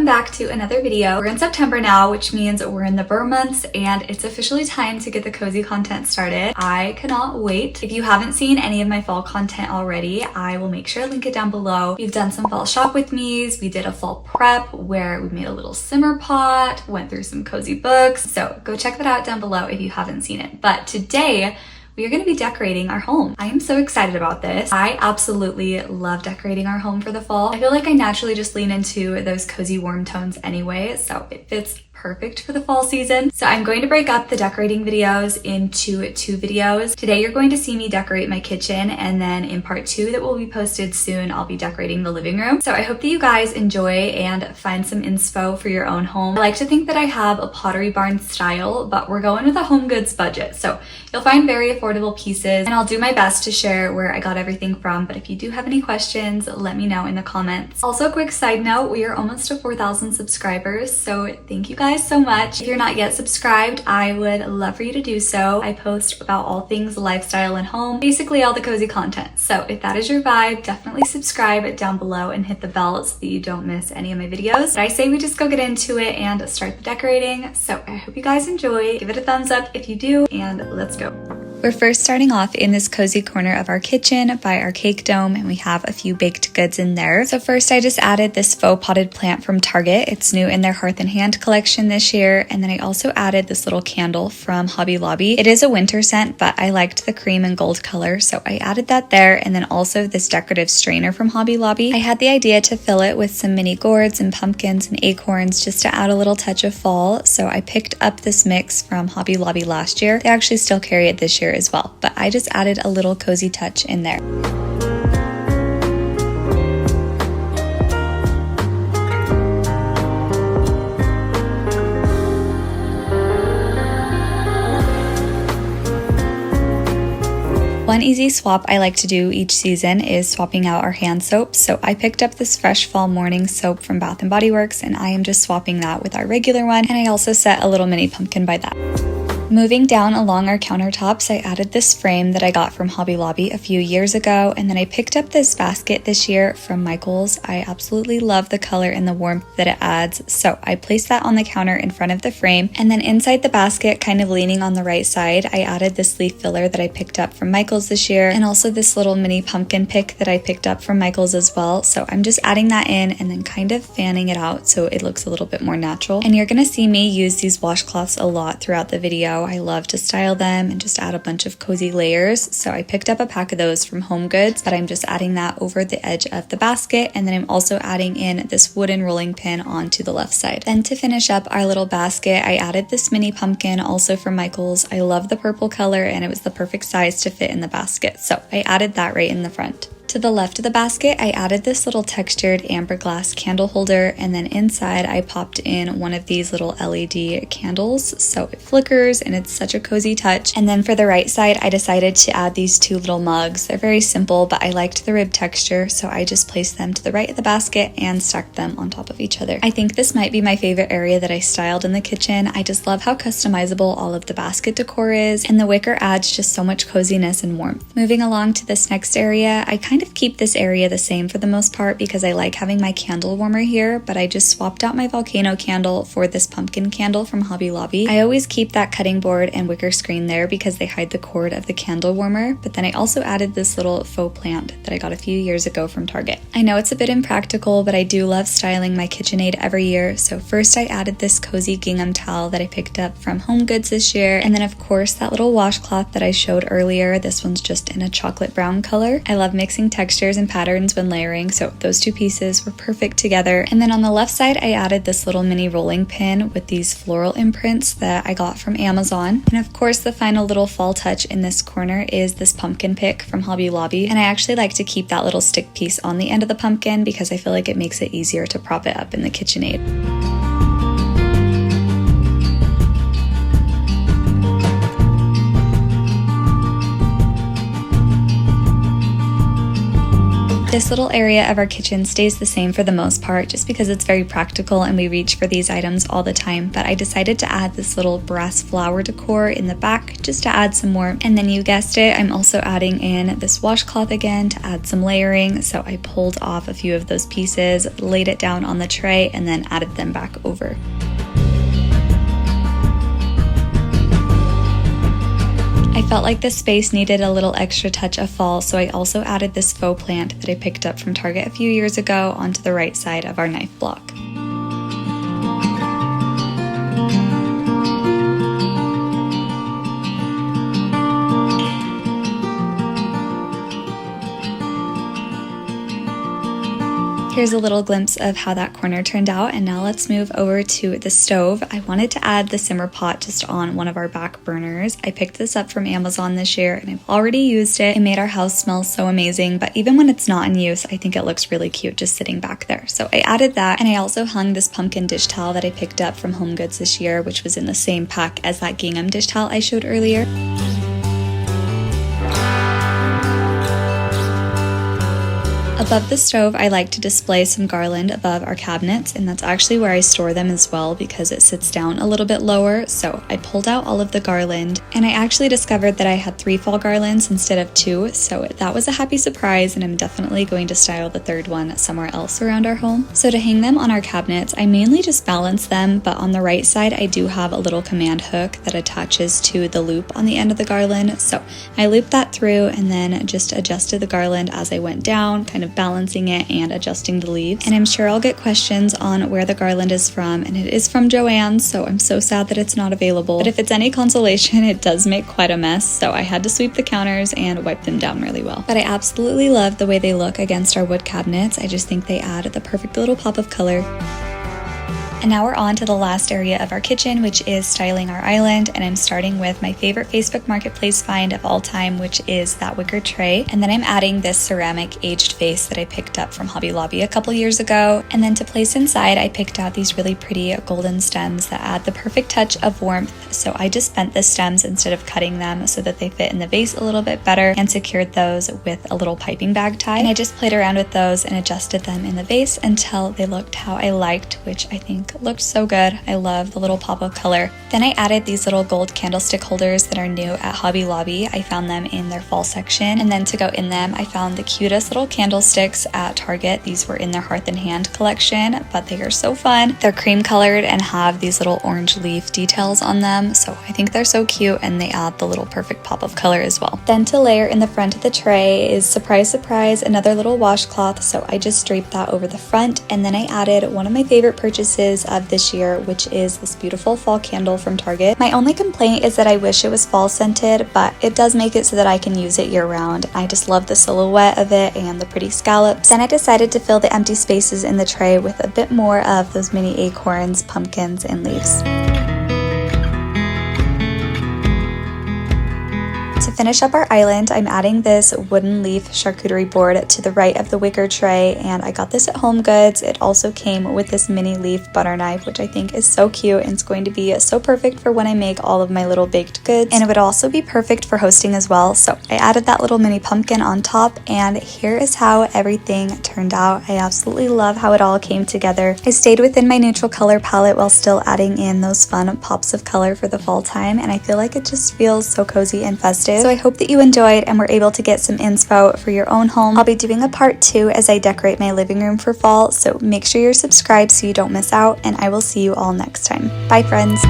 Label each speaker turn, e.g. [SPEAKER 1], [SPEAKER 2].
[SPEAKER 1] welcome back to another video. We're in September now, which means we're in the burr months and it's officially time to get the cozy content started. I cannot wait. If you haven't seen any of my fall content already, I will make sure to link it down below. We've done some fall shop with me's, we did a fall prep where we made a little simmer pot, went through some cozy books, so go check that out down below if you haven't seen it. But today, we are going to be decorating our home. I am so excited about this. I absolutely love decorating our home for the fall. I feel like I naturally just lean into those cozy warm tones anyway, so it fits perfect for the fall season. So I'm going to break up the decorating videos into 2 videos. Today you're going to see me decorate my kitchen, and then in part 2 that will be posted soon, I'll be decorating the living room. So I hope that you guys enjoy and find some inspo for your own home. I like to think that I have a Pottery Barn style, but we're going with a HomeGoods budget. So you'll find very affordable pieces, and I'll do my best to share where I got everything from. But if you do have any questions, let me know in the comments. Also, a quick side note, we are almost to 4,000 subscribers. So thank you guys so much. If you're not yet subscribed, I would love for you to do so. I post about all things lifestyle and home, basically all the cozy content. So if that is your vibe, definitely subscribe down below and hit the bell so that you don't miss any of my videos. But I say we just go get into it and start the decorating. So I hope you guys enjoy. Give it a thumbs up if you do, and let's go. We're first starting off in this cozy corner of our kitchen by our cake dome, and we have a few baked goods in there. So first I just added this faux potted plant from Target. It's new in their Hearth and Hand collection this year. And then I also added this little candle from Hobby Lobby. It is a winter scent, but I liked the cream and gold color, so I added that there. And then also this decorative strainer from Hobby Lobby. I had the idea to fill it with some mini gourds and pumpkins and acorns just to add a little touch of fall. So I picked up this mix from Hobby Lobby last year. They actually still carry it this year as well, but I just added a little cozy touch in there. One easy swap I like to do each season is swapping out our hand soaps. So I picked up this Fresh Fall Morning soap from Bath & Body Works, and I am just swapping that with our regular one, and I also set a little mini pumpkin by that. Moving down along our countertops, I added this frame that I got from Hobby Lobby a few years ago, and then I picked up this basket this year from Michael's. I absolutely love the color and the warmth that it adds, so I placed that on the counter in front of the frame, and then inside the basket, kind of leaning on the right side, I added this leaf filler that I picked up from Michael's this year, and also this little mini pumpkin pick that I picked up from Michael's as well. So I'm just adding that in and then kind of fanning it out so it looks a little bit more natural. And you're gonna see me use these washcloths a lot throughout the video. I love to style them and just add a bunch of cozy layers. So I picked up a pack of those from HomeGoods, but I'm just adding that over the edge of the basket, and then I'm also adding in this wooden rolling pin onto the left side. Then to finish up our little basket, I added this mini pumpkin also from Michael's. I love the purple color and it was the perfect size to fit in the basket, so I added that right in the front. To the left of the basket, I added this little textured amber glass candle holder, and then inside I popped in one of these little LED candles, so it flickers and it's such a cozy touch. And then for the right side, I decided to add these 2 little mugs. They're very simple, but I liked the rib texture, so I just placed them to the right of the basket and stacked them on top of each other. I think this might be my favorite area that I styled in the kitchen. I just love how customizable all of the basket decor is, and the wicker adds just so much coziness and warmth. Moving along to this next area, I kind of keep this area the same for the most part because I like having my candle warmer here, but I just swapped out my volcano candle for this pumpkin candle from Hobby Lobby. I always keep that cutting board and wicker screen there because they hide the cord of the candle warmer, but then I also added this little faux plant that I got a few years ago from Target. I know it's a bit impractical, but I do love styling my KitchenAid every year. So first I added this cozy gingham towel that I picked up from HomeGoods this year, and then of course that little washcloth that I showed earlier. This one's just in a chocolate brown color. I love mixing textures and patterns when layering, so those 2 pieces were perfect together. And then on the left side, I added this little mini rolling pin with these floral imprints that I got from Amazon. And of course, the final little fall touch in this corner is this pumpkin pick from Hobby Lobby. And I actually like to keep that little stick piece on the end of the pumpkin because I feel like it makes it easier to prop it up in the KitchenAid. This little area of our kitchen stays the same for the most part just because it's very practical and we reach for these items all the time, but I decided to add this little brass flower decor in the back just to add some more. And then you guessed it, I'm also adding in this washcloth again to add some layering. So I pulled off a few of those pieces, laid it down on the tray, and then added them back over. I felt like this space needed a little extra touch of fall, so I also added this faux plant that I picked up from Target a few years ago onto the right side of our knife block. Here's a little glimpse of how that corner turned out, and now let's move over to the stove. I wanted to add the simmer pot just on one of our back burners. I picked this up from Amazon this year and I've already used it. It made our house smell so amazing, but even when it's not in use, I think it looks really cute just sitting back there. So I added that, and I also hung this pumpkin dish towel that I picked up from HomeGoods this year, which was in the same pack as that gingham dish towel I showed earlier. Above the stove, I like to display some garland above our cabinets, and that's actually where I store them as well because it sits down a little bit lower. So I pulled out all of the garland, and I actually discovered that I had 3 fall garlands instead of 2, so that was a happy surprise, and I'm definitely going to style the 3rd one somewhere else around our home. So to hang them on our cabinets, I mainly just balance them, but on the right side I do have a little command hook that attaches to the loop on the end of the garland. So I looped that through and then just adjusted the garland as I went down, kind of balancing it and adjusting the leaves. And I'm sure I'll get questions on where the garland is from, and it is from Joann's, so I'm so sad that it's not available. But if it's any consolation, it does make quite a mess, so I had to sweep the counters and wipe them down really well. But I absolutely love the way they look against our wood cabinets. I just think they add the perfect little pop of color. And now we're on to the last area of our kitchen, which is styling our island, and I'm starting with my favorite Facebook Marketplace find of all time, which is that wicker tray. And then I'm adding this ceramic aged vase that I picked up from Hobby Lobby a couple years ago. And then to place inside, I picked out these really pretty golden stems that add the perfect touch of warmth. So I just bent the stems instead of cutting them so that they fit in the vase a little bit better, and secured those with a little piping bag tie. And I just played around with those and adjusted them in the vase until they looked how I liked, which I think looked so good. I love the little pop of color. Then I added these little gold candlestick holders that are new at Hobby Lobby. I found them in their fall section, and then to go in them, I found the cutest little candlesticks at Target. These were in their Hearth and Hand collection, but they are so fun. They're cream colored and have these little orange leaf details on them, so I think they're so cute, and they add the little perfect pop of color as well. Then to layer in the front of the tray is, surprise surprise, another little washcloth, so I just draped that over the front, and then I added one of my favorite purchases of this year, which is this beautiful fall candle from Target. My only complaint is that I wish it was fall scented, but it does make it so that I can use it year round. I just love the silhouette of it and the pretty scallops. Then I decided to fill the empty spaces in the tray with a bit more of those mini acorns, pumpkins, and leaves. To finish up our island, I'm adding this wooden leaf charcuterie board to the right of the wicker tray, and I got this at HomeGoods. It also came with this mini leaf butter knife, which I think is so cute, and it's going to be so perfect for when I make all of my little baked goods, and it would also be perfect for hosting as well. So I added that little mini pumpkin on top, and here is how everything turned out. I absolutely love how it all came together. I stayed within my neutral color palette while still adding in those fun pops of color for the fall time, and I feel like it just feels so cozy and festive. So I hope that you enjoyed and were able to get some inspo for your own home. I'll be doing a part 2 as I decorate my living room for fall, so make sure you're subscribed so you don't miss out, and I will see you all next time. Bye friends!